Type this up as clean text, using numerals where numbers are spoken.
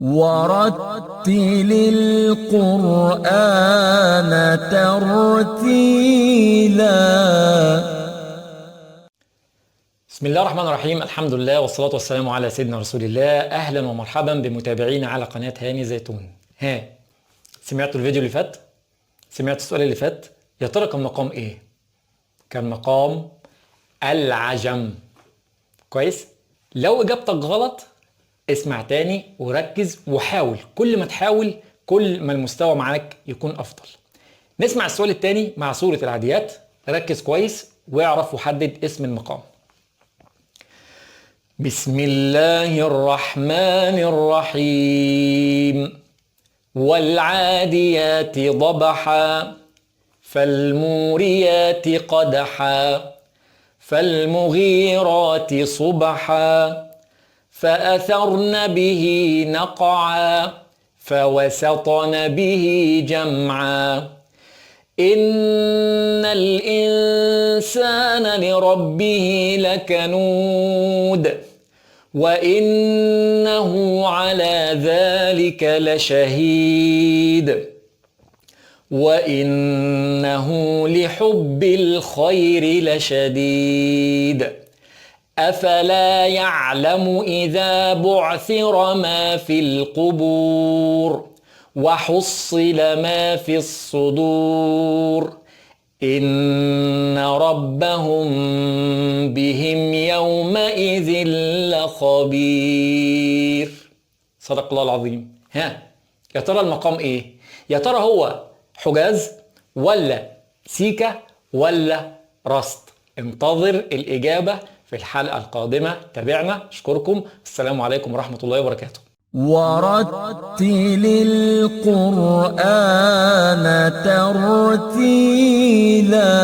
ورتل القرآن ترتيلا. بسم الله الرحمن الرحيم. الحمد لله والصلاة والسلام على سيدنا رسول الله. أهلا ومرحبا بمتابعينا على قناة هاني زيتون. سمعتوا الفيديو اللي فات؟ سمعتوا السؤال اللي فات؟ يا ترى كان مقام ايه؟ كان مقام العجم. كويس؟ لو اجابتك غلط اسمع تاني وركز وحاول، كل ما تحاول كل ما المستوى معاك يكون افضل. نسمع السؤال التاني مع سورة العاديات. ركز كويس واعرف وحدد اسم المقام. بسم الله الرحمن الرحيم. والعاديات ضبحا فالموريات قدحا فالمغيرات صبحا فأثرن به نقعا فوسطن به جمعا إن الإنسان لربه لكنود وإنه على ذلك لشهيد وإنه لحب الخير لشديد أفلا يعلم إذا بعثر ما في القبور وحصل ما في الصدور إن ربهم بهم يومئذ لخبير. صدق الله العظيم. يا ترى المقام ايه؟ يا ترى هو حجاز ولا سيكا ولا رصد؟ انتظر الإجابة في الحلقة القادمة. تابعنا. أشكركم. السلام عليكم ورحمة الله وبركاته. ورتل القرآن ترتيلا.